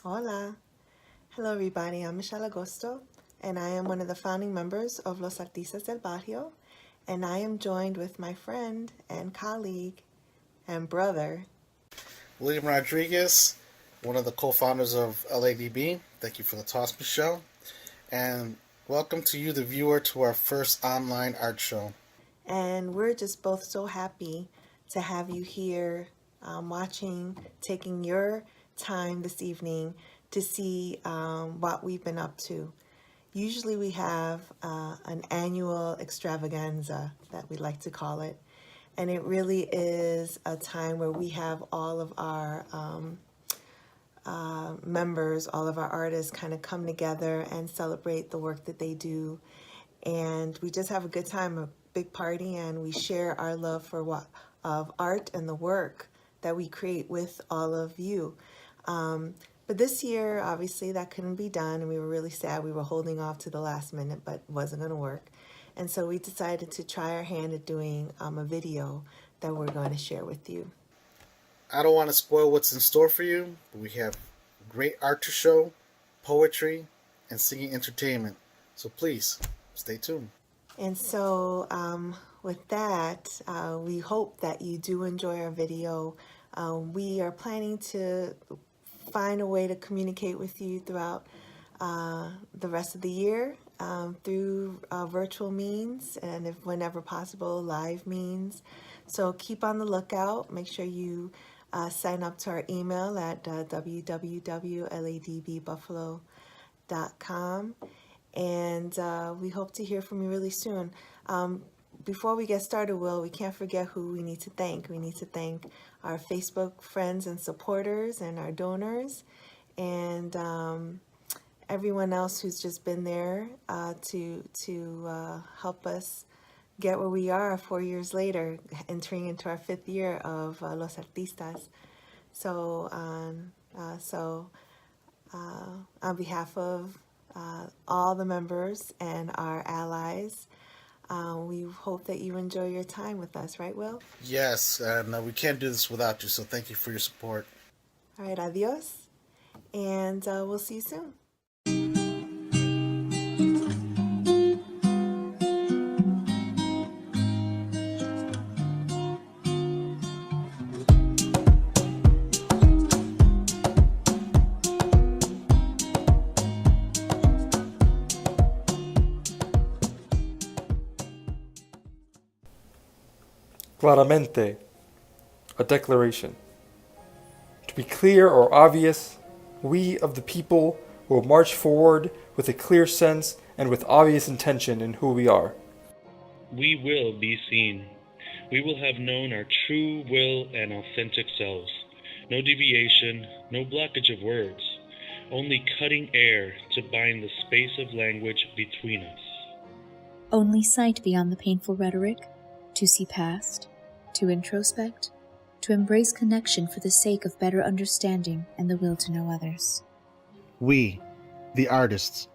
Hola. Hello, everybody. I'm Michelle Agosto, and I am one of the founding members of Los Artistas del Barrio, and I am joined with my friend and colleague and brother, William Rodriguez, one of the co-founders of LADB. Thank you for the toss, Michelle. And welcome to you, the viewer, to our first online art show. and we're just both so happy to have you here watching, taking your time this evening to see what we've been up to. Usually we have an annual extravaganza, that we like to call it, and it really is a time where we have all of our members, all of our artists kind of come together and celebrate the work that they do, and we just have a good time, a big party, and we share our love for of art and the work that we create with all of you. But this year, obviously, that couldn't be done, and we were really sad. We were holding off to the last minute, but it wasn't going to work. And so we decided to try our hand at doing a video that we're going to share with you. I don't want to spoil what's in store for you, but we have great art to show, poetry, and singing entertainment. So please, stay tuned. And so with that, we hope that you do enjoy our video. We are planning to find a way to communicate with you throughout the rest of the year through virtual means, and if whenever possible, live means. So keep on the lookout. Make sure you sign up to our email at www.ladbbuffalo.com, and we hope to hear from you really soon. Before we get started, Will, we can't forget who we need to thank. We need to thank our Facebook friends and supporters and our donors, and everyone else who's just been there to help us get where we are 4 years later, entering into our 5th year of Los Artistas. So, on behalf of all the members and our allies, we hope that you enjoy your time with us, right, Will? Yes, and we can't do this without you, so thank you for your support. All right, adios, and we'll see you soon. Claramente, a declaration. To be clear or obvious, we of the people will march forward with a clear sense and with obvious intention in who we are. We will be seen. We will have known our true will and authentic selves. No deviation, no blockage of words, only cutting air to bind the space of language between us. Only sight beyond the painful rhetoric, to see past, to introspect, to embrace connection for the sake of better understanding and the will to know others. We, the artists,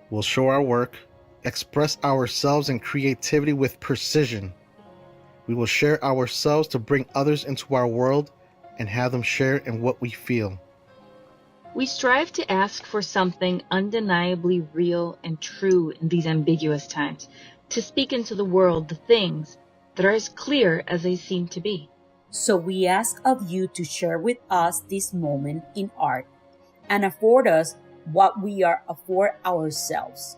will show our work, express ourselves and creativity with precision. We will share ourselves to bring others into our world and have them share in what we feel. We strive to ask for something undeniably real and true in these ambiguous times, to speak into the world the things that are as clear as they seem to be. So we ask of you to share with us this moment in art and afford us what we are afford ourselves: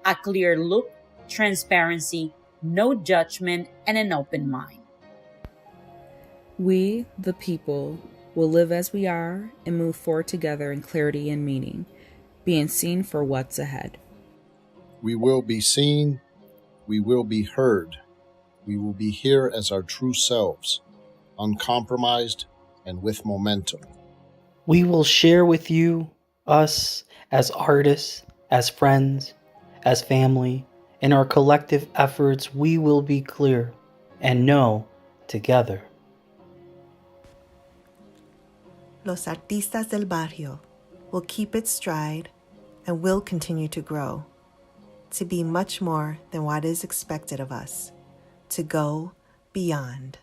a clear look, transparency, no judgment, and an open mind. We, the people, will live as we are and move forward together in clarity and meaning, being seen for what's ahead. We will be seen, we will be heard, we will be here as our true selves, uncompromised and with momentum. We will share with you, us, as artists, as friends, as family. In our collective efforts, we will be clear and know together. Los Artistas del Barrio will keep its stride and will continue to grow, to be much more than what is expected of us, to go beyond.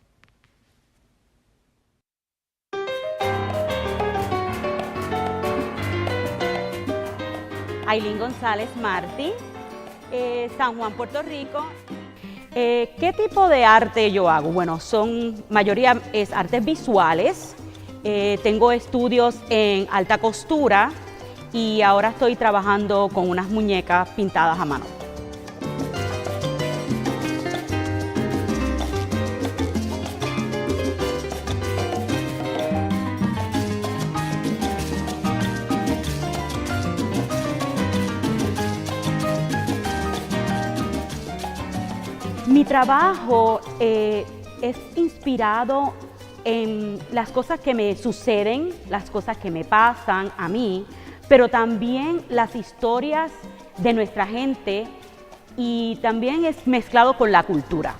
Aileen González Martí, San Juan, Puerto Rico. ¿Qué tipo de arte yo hago? Bueno, mayoría es artes visuales. Tengo estudios en alta costura y ahora estoy trabajando con unas muñecas pintadas a mano. Mi trabajo es inspirado en las cosas que me suceden, las cosas que me pasan a mí, pero también las historias de nuestra gente y también es mezclado con la cultura.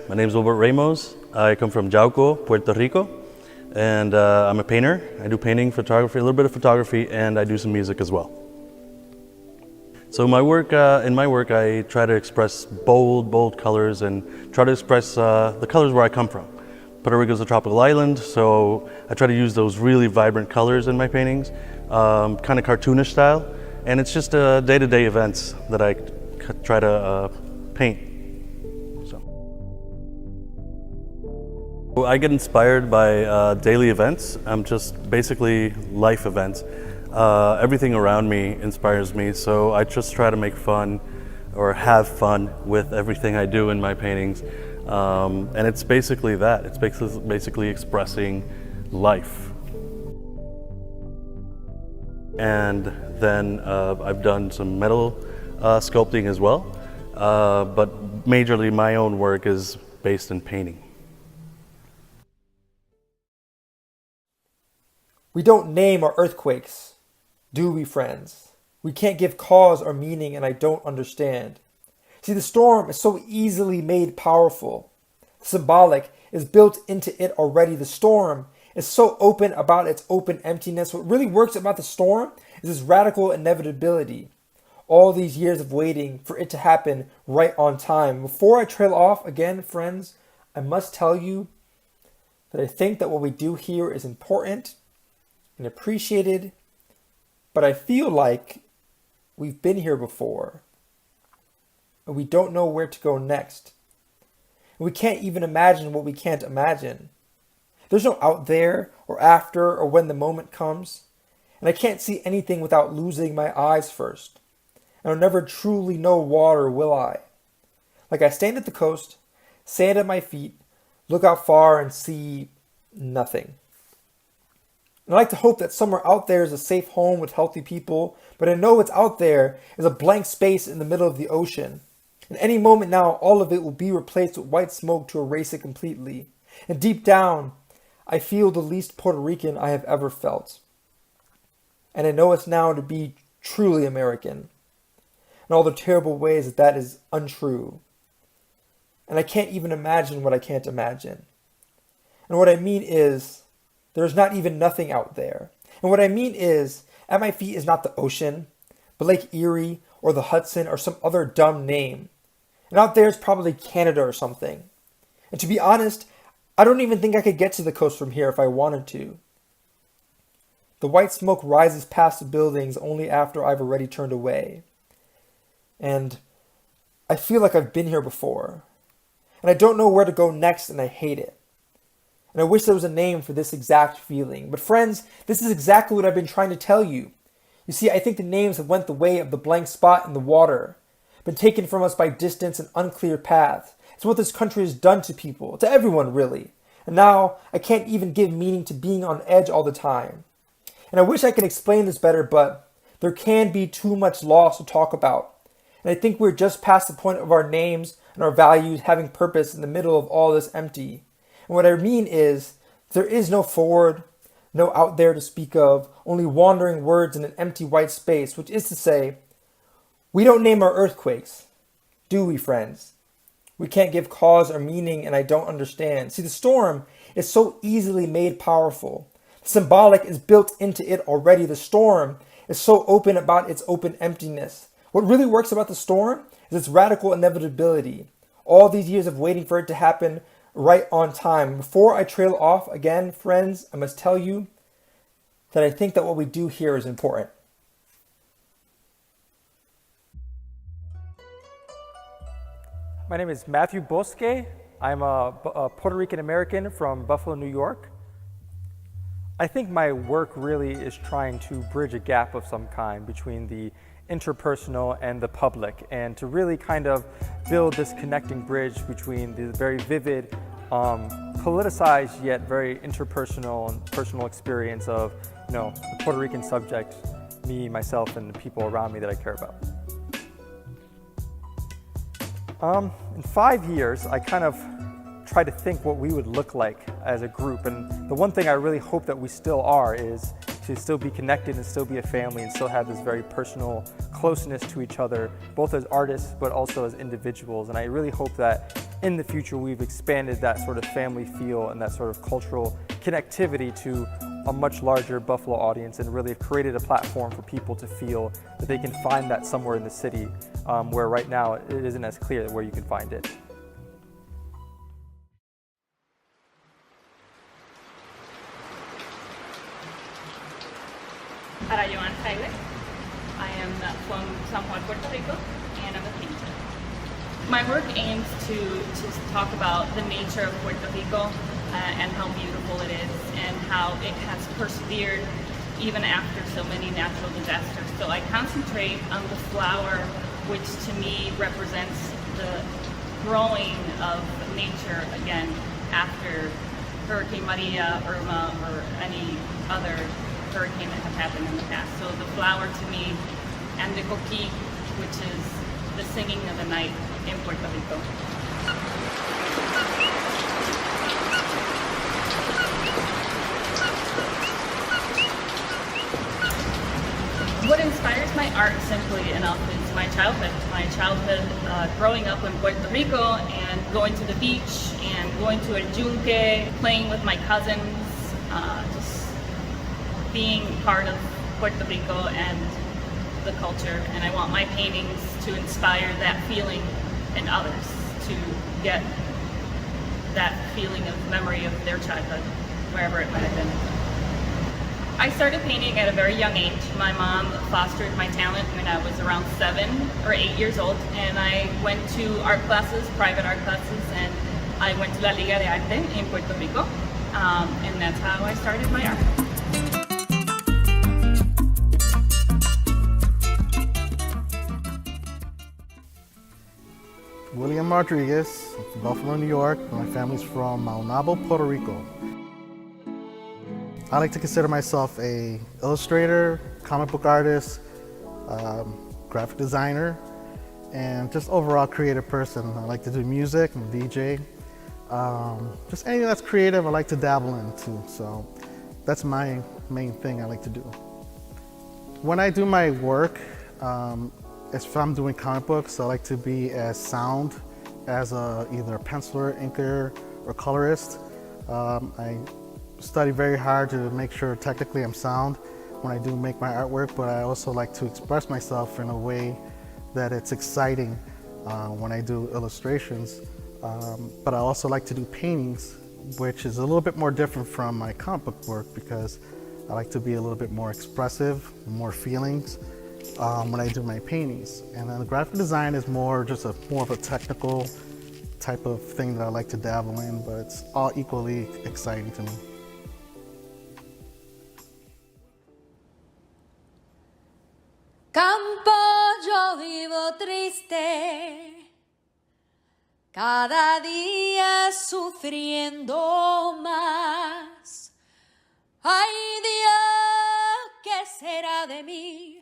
My name is Wilbert Ramos. I come from Jauco, Puerto Rico, and I'm a painter. I do painting, photography, a little bit of photography, and I do some music as well. So in my work, I try to express bold colors and try to express the colors where I come from. Puerto Rico is a tropical island, so I try to use those really vibrant colors in my paintings, kind of cartoonish style, and it's just day-to-day events that I try to paint. I get inspired by daily events. Just basically life events. Everything around me inspires me, so I just try to make fun or have fun with everything I do in my paintings. And it's basically that. It's basically expressing life. And then I've done some metal sculpting as well, but majorly my own work is based in painting. We don't name our earthquakes, do we, friends? We can't give cause or meaning, and I don't understand. See, the storm is so easily made powerful. The symbolic is built into it already. The storm is so open about its open emptiness. What really works about the storm is its radical inevitability. All these years of waiting for it to happen right on time. Before I trail off again, friends, I must tell you that I think that what we do here is important and appreciated, but I feel like we've been here before, and we don't know where to go next. And we can't even imagine what we can't imagine. There's no out there or after or when the moment comes, and I can't see anything without losing my eyes first. And I'll never truly know water, will I? Like I stand at the coast, sand at my feet, look out far and see nothing. And I like to hope that somewhere out there is a safe home with healthy people, but I know what's out there is a blank space in the middle of the ocean. And any moment now, all of it will be replaced with white smoke to erase it completely. And deep down, I feel the least Puerto Rican I have ever felt. And I know it's now to be truly American, and all the terrible ways that is untrue. And I can't even imagine what I can't imagine. And what I mean is, there's not even nothing out there. And what I mean is, at my feet is not the ocean, but Lake Erie or the Hudson or some other dumb name. And out there is probably Canada or something. And to be honest, I don't even think I could get to the coast from here if I wanted to. The white smoke rises past the buildings only after I've already turned away. And I feel like I've been here before. And I don't know where to go next, and I hate it. And I wish there was a name for this exact feeling. But friends, this is exactly what I've been trying to tell you. You see, I think the names have went the way of the blank spot in the water, been taken from us by distance and unclear paths. It's what this country has done to people, to everyone really. And now I can't even give meaning to being on edge all the time. And I wish I could explain this better, but there can be too much loss to talk about. And I think we're just past the point of our names and our values having purpose in the middle of all this empty. And what I mean is, there is no forward, no out there to speak of, only wandering words in an empty white space, which is to say, we don't name our earthquakes, do we, friends? We can't give cause or meaning, and I don't understand. See, the storm is so easily made powerful. The symbolic is built into it already. The storm is so open about its open emptiness. What really works about the storm is its radical inevitability. All these years of waiting for it to happen right on time. Before I trail off again, friends, I must tell you that I think that what we do here is important. My name is Matthew Bosque. I'm a Puerto Rican American from Buffalo, New York. I think my work really is trying to bridge a gap of some kind between the interpersonal and the public, and to really kind of build this connecting bridge between the very vivid, politicized yet very interpersonal and personal experience of, the Puerto Rican subject, me, myself, and the people around me that I care about. In 5 years, I kind of try to think what we would look like as a group. And the one thing I really hope that we still are is to still be connected and still be a family and still have this very personal closeness to each other, both as artists, but also as individuals. And I really hope that in the future, we've expanded that sort of family feel and that sort of cultural connectivity to a much larger Buffalo audience, and really have created a platform for people to feel that they can find that somewhere in the city, where right now it isn't as clear where you can find it. I am from San Juan, Puerto Rico, and I'm a painter. My work aims to talk about the nature of Puerto Rico and how beautiful it is and how it has persevered even after so many natural disasters. So I concentrate on the flower, which to me represents the growing of nature again after Hurricane Maria, Irma, or any other hurricane that has happened in the past. So the flower to me, and the coqui, which is the singing of the night in Puerto Rico. What inspires my art, simply enough, is my childhood. My childhood growing up in Puerto Rico and going to the beach and going to El Yunque, playing with my cousins, just being part of Puerto Rico and the culture. And I want my paintings to inspire that feeling in others, to get that feeling of memory of their childhood, wherever it might have been. I started painting at a very young age. My mom fostered my talent when I was around 7 or 8 years old, and I went to art classes, private art classes, and I went to La Liga de Arte in Puerto Rico, and that's how I started my art. William Rodriguez, from Buffalo, New York. My family's from Maunabo, Puerto Rico. I like to consider myself a illustrator, comic book artist, graphic designer, and just overall creative person. I like to do music, I'm a DJ. Just anything that's creative I like to dabble into, so that's my main thing I like to do. When I do my work, if I'm doing comic books, I like to be as sound as either a penciler, inker, or colorist. I study very hard to make sure technically I'm sound when I do make my artwork, but I also like to express myself in a way that it's exciting when I do illustrations. But I also like to do paintings, which is a little bit more different from my comic book work because I like to be a little bit more expressive, more feelings when I do my paintings. And then the graphic design is more of a technical type of thing that I like to dabble in, but it's all equally exciting to me. Campo, yo vivo triste, cada día sufriendo más. Ay Dios, ¿qué será de mí?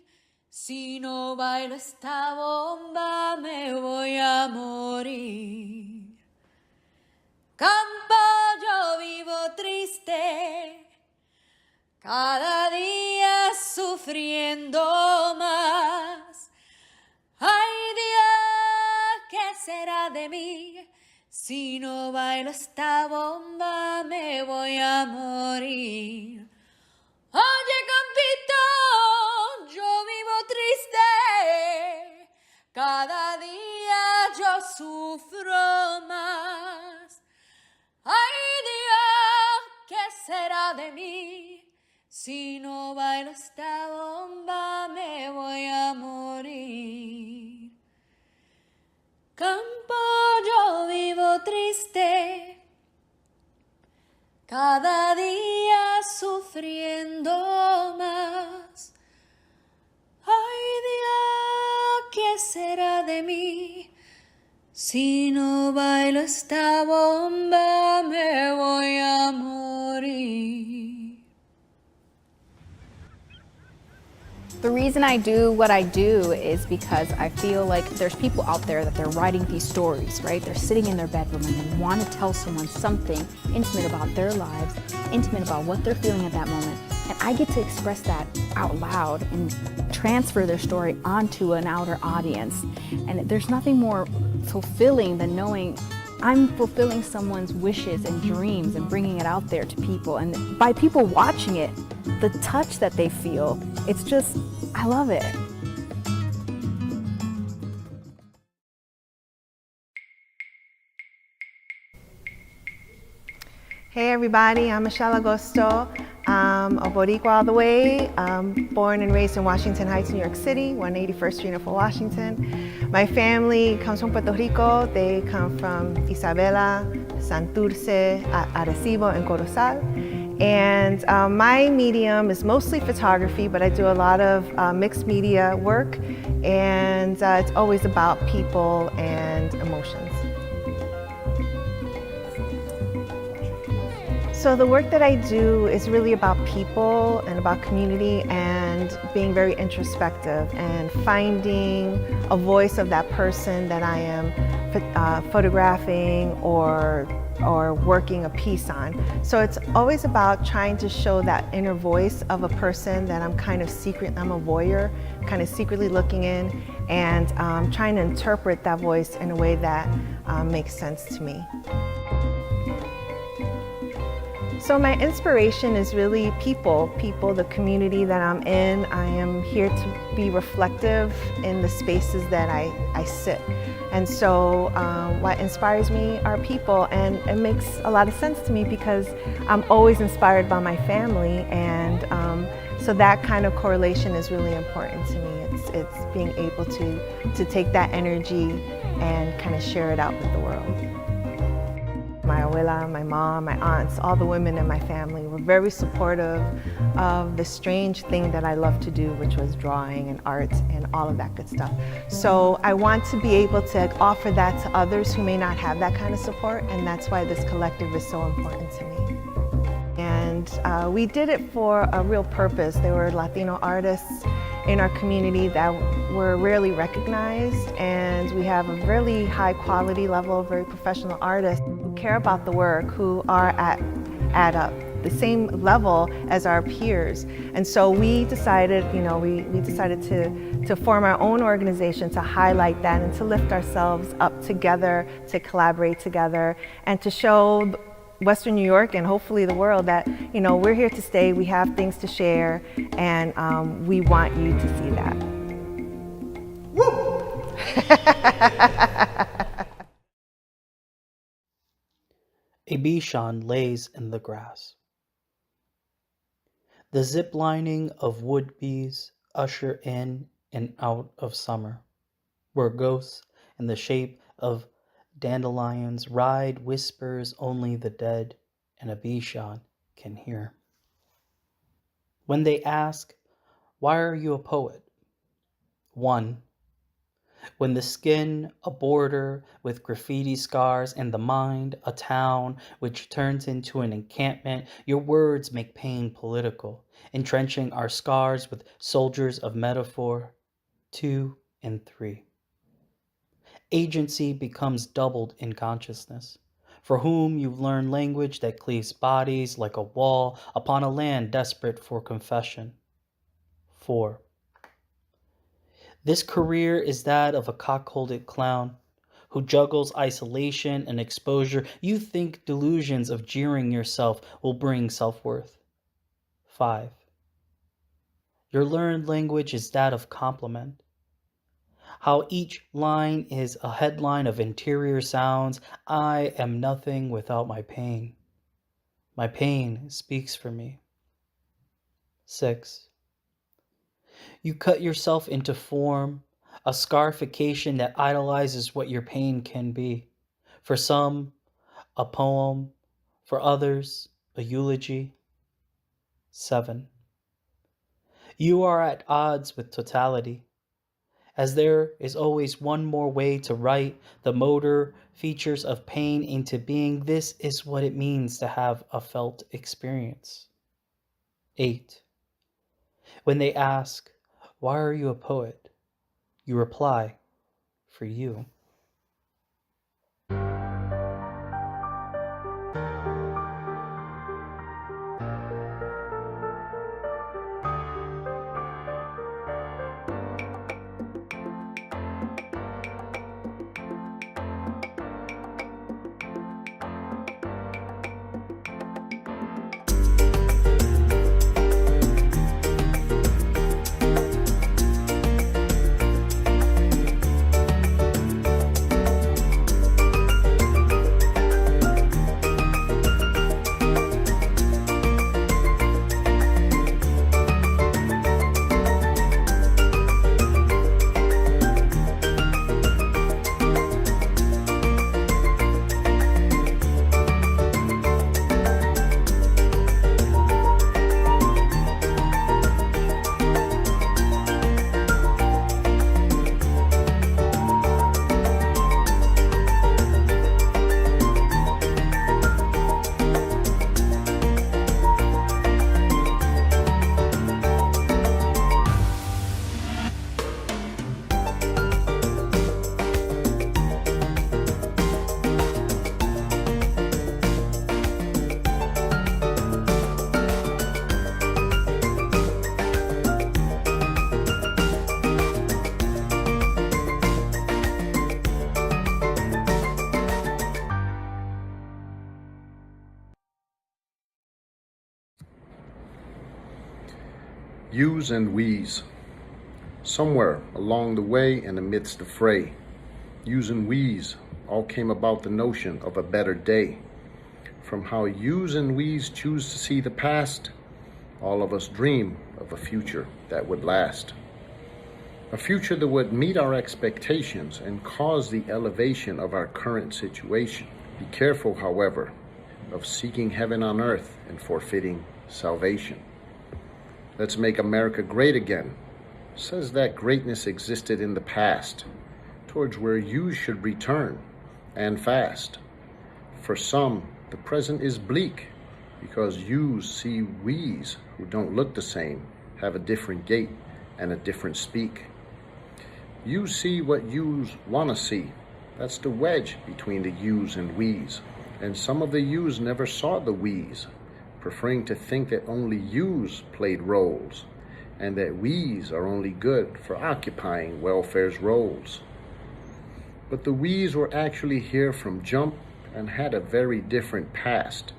Si no bailo esta bomba me voy a morir. Campo, yo vivo triste, cada día sufriendo más. Ay Dios, ¿qué será de mí? Si no bailo esta bomba me voy a morir. Oye, campito, yo vivo triste, será de mí? Si no bailo esta bomba me voy a morir. Campo, yo vivo triste, cada día sufriendo más. Ay Dios, ¿qué será de mí? Si no bailo esta bomba me voy a morir. The reason I do what I do is because I feel like there's people out there that they're writing these stories, right? They're sitting in their bedroom and they want to tell someone something intimate about their lives, intimate about what they're feeling at that moment. And I get to express that out loud and transfer their story onto an outer audience. And there's nothing more fulfilling than knowing I'm fulfilling someone's wishes and dreams and bringing it out there to people. And by people watching it, the touch that they feel, it's just, I love it. Hey everybody, I'm Michelle Agosto. I'm a Boricua all the way, born and raised in Washington Heights, New York City, 181st Street in Washington. My family comes from Puerto Rico. They come from Isabela, Santurce, Arecibo, and Corozal. And my medium is mostly photography, but I do a lot of mixed media work, and it's always about people and emotions. So the work that I do is really about people and about community and being very introspective and finding a voice of that person that I am photographing or working a piece on. So it's always about trying to show that inner voice of a person that I'm a voyeur, kind of secretly looking in and trying to interpret that voice in a way that makes sense to me. So my inspiration is really people, the community that I'm in. I am here to be reflective in the spaces that I sit. And so what inspires me are people, and it makes a lot of sense to me because I'm always inspired by my family, and so that kind of correlation is really important to me. It's being able to take that energy and kind of share it out with the world. My abuela, my mom, my aunts, all the women in my family were very supportive of the strange thing that I love to do, which was drawing and art and all of that good stuff. So I want to be able to offer that to others who may not have that kind of support, and that's why this collective is so important to me. And we did it for a real purpose. There were Latino artists in our community that were rarely recognized, and we have a really high quality level of very professional artists who care about the work, who are at the same level as our peers. And so we decided, we decided to form our own organization to highlight that and to lift ourselves up together, to collaborate together, and to show Western New York and hopefully the world that, we're here to stay, we have things to share, and we want you to see that. Woo! A Bichon lays in the grass. The zip-lining of would-bees usher in and out of summer, where ghosts in the shape of dandelions ride whispers only the dead and a Bichon can hear. When they ask, "Why are you a poet?" One, when the skin a border with graffiti scars and the mind a town which turns into an encampment, your words make pain political, entrenching our scars with soldiers of metaphor. 2 and 3. Agency becomes doubled in consciousness, for whom you've learned language that cleaves bodies like a wall upon a land desperate for confession. 4. This career is that of a cock-holded clown who juggles isolation and exposure. You think delusions of jeering yourself will bring self-worth. 5. Your learned language is that of compliment. How each line is a headline of interior sounds. I am nothing without my pain. My pain speaks for me. 6. You cut yourself into form, a scarification that idolizes what your pain can be. For some, a poem. For others, a eulogy. 7. You are at odds with totality, as there is always one more way to write the motor features of pain into being. This is what it means to have a felt experience. 8. When they ask, why are you a poet? You reply, for you. Yous and we's. Somewhere along the way and amidst the fray, yous and we's all came about the notion of a better day. From how yous and we's choose to see the past, all of us dream of a future that would last. A future that would meet our expectations and cause the elevation of our current situation. Be careful, however, of seeking heaven on earth and forfeiting salvation. Let's make America great again says that greatness existed in the past, towards where you should return, and fast. For some, the present is bleak, because yous see we's who don't look the same, have a different gait and a different speak. You see what yous want to see. That's the wedge between the yous and we's. And some of the yous never saw the we's, preferring to think that only yous played roles, and that we's are only good for occupying welfare's roles. But the we's were actually here from jump and had a very different past,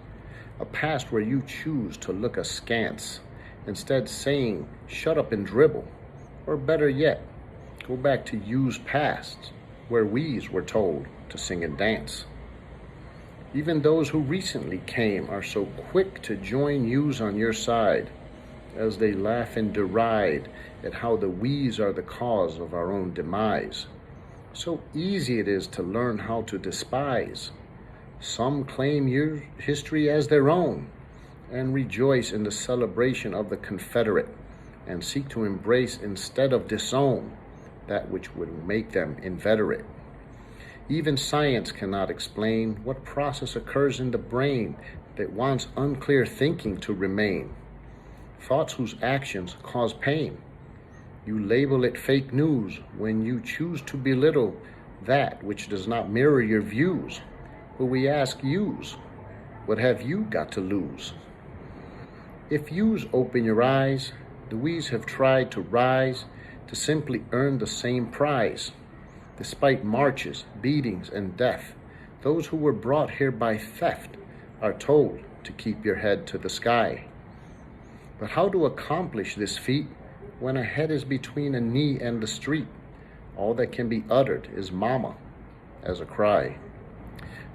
a past where you choose to look askance, instead saying, shut up and dribble, or better yet, go back to you's past, where we's were told to sing and dance. Even those who recently came are so quick to join yous on your side, as they laugh and deride at how the we's are the cause of our own demise. So easy it is to learn how to despise. Some claim your history as their own, and rejoice in the celebration of the Confederate, and seek to embrace instead of disown that which would make them inveterate. Even science cannot explain what process occurs in the brain that wants unclear thinking to remain. Thoughts whose actions cause pain. You label it fake news when you choose to belittle that which does not mirror your views. But we ask yous, what have you got to lose? If yous open your eyes, the we's have tried to rise to simply earn the same prize. Despite marches, beatings, and death, those who were brought here by theft are told to keep your head to the sky. But how to accomplish this feat when a head is between a knee and the street? All that can be uttered is mama as a cry.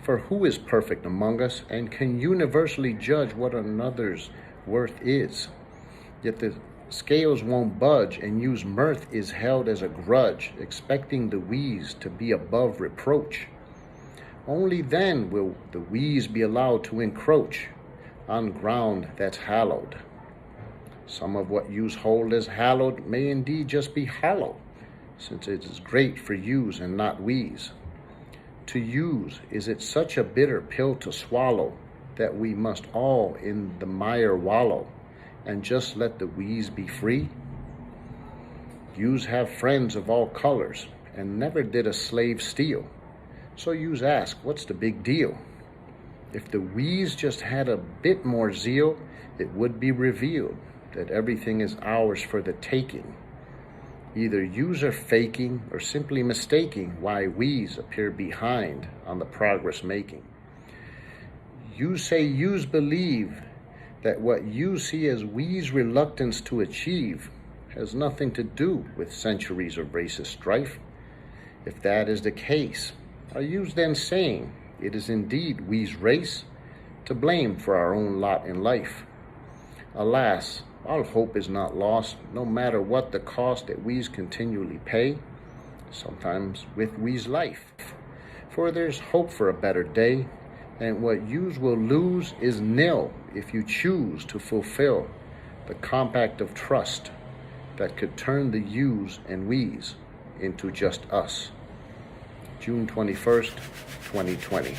For who is perfect among us and can universally judge what another's worth is? Yet the scales won't budge, and used mirth is held as a grudge, expecting the wheeze to be above reproach. Only then will the wheeze be allowed to encroach on ground that's hallowed. Some of what yous hold as hallowed may indeed just be hollow, since it is great for yous and not wheeze. To use, is it such a bitter pill to swallow that we must all in the mire wallow and just let the wheeze be free? Yous have friends of all colors and never did a slave steal. So yous ask, what's the big deal? If the wheeze just had a bit more zeal, it would be revealed that everything is ours for the taking. Either yous are faking or simply mistaking why we's appear behind on the progress making. You say yous believe that what you see as we's reluctance to achieve has nothing to do with centuries of racist strife. If that is the case, are yous then saying it is indeed we's race to blame for our own lot in life? Alas, all hope is not lost, no matter what the cost that we's continually pay, sometimes with we's life. For there's hope for a better day, and what yous will lose is nil if you choose to fulfill the compact of trust that could turn the yous and we's into just us. June 21st, 2020.